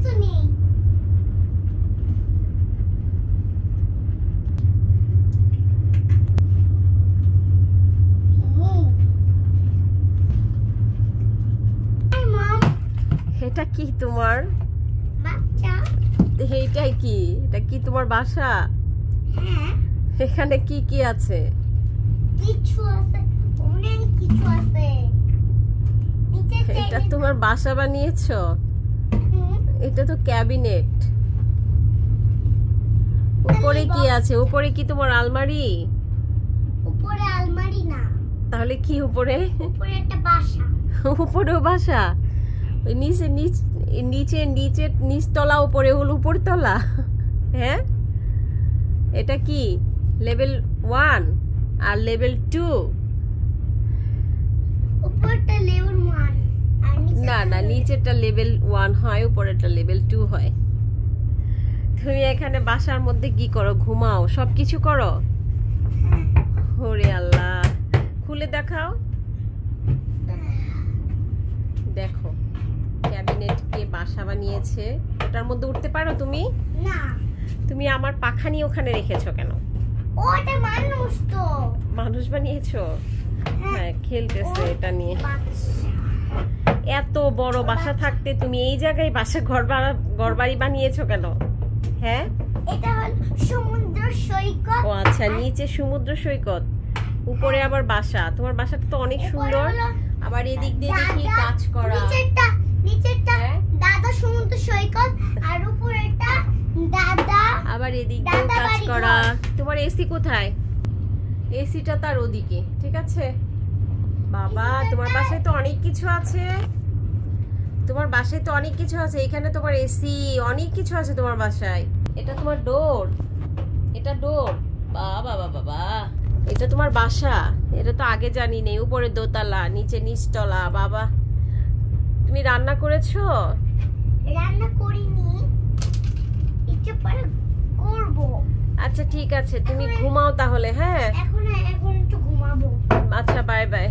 তো নেই। এটা কি তোমার বাচ্চা? এইটাই কি? এটা কি তোমার বাসা? হ্যাঁ। এখানে কি কি আছে? কিছু আছে, অনেক কিছু আছে। এটা তোমার বাসা বানিয়েছো? এটা তো ক্যাবিনেট। উপরে কি আছে? উপরে কি তোমার আলমারি? উপরে আলমারি না। তাহলে কি উপরে? উপরে একটা বাসা। উপরেও বাসা? ওই নিচে নিচে নিচে নিচতলা, উপরে হলো উপরতলা। হ্যাঁ, এটা কি লেভেল 1 আর লেভেল 2? উপরটা লেভেল 1 আর না না, নিচেরটা লেভেল 1 হয়, উপরেরটা লেভেল 2 হয়। তুমি এখানে বাসার মধ্যে কি করো? ঘুমাও, সবকিছু করো? ওরে আল্লাহ, খুলে দেখাও। দেখো, ক্যাবিনেট কে বাসা বানিয়েছে। ওটার মধ্যে উঠতে পারো তুমি? না। তুমি আমার পাখানি ওখানে রেখেছো কেন? ওটা মানুষ তো। মানুষ বানিয়েছো? হ্যাঁ, খেলতেছে এটা নিয়ে। এত বড় বাসা থাকতে তুমি এই জায়গায় বাসা ঘর বাড়ি বানিয়েছো কেন? হ্যাঁ, এটা হল সমুদ্র সৈকত। ও আচ্ছা, নিচে সমুদ্র সৈকত, উপরে আবার বাসা। তোমার বাসাটা তো অনেক সুন্দর। আবার এদিক দিয়ে দেখি কাজ করা। নিচেরটা দাদা সমুদ্র সৈকত, আর উপরেরটা দাদা। আবার এদিক দিয়ে কাজ করা। তোমার এসি কোথায়? এসিটা তার ওদিকে, ঠিক আছে। বাবা, তোমার বাসায় তো অনেক কিছু আছে। তোমার বাসায় তো অনেক কিছু আছে। এখানে তোমার এসি, অনেক কিছু আছে তোমার বাসায়। এটা তোমার ডোর, এটা ডোর। বাবা বাবা বাবা, এটা তোমার বাসা? এটা তো আগে জানি নেই। উপরে দোতলা, নিচে নিচতলা। বাবা, তুমি রান্না করেছো? রান্না করিনি, একটু পরে করব। আচ্ছা ঠিক আছে, তুমি ঘুমাও তাহলে। হ্যাঁ, এখন একটু ঘুমাবো। আচ্ছা, বাই বাই।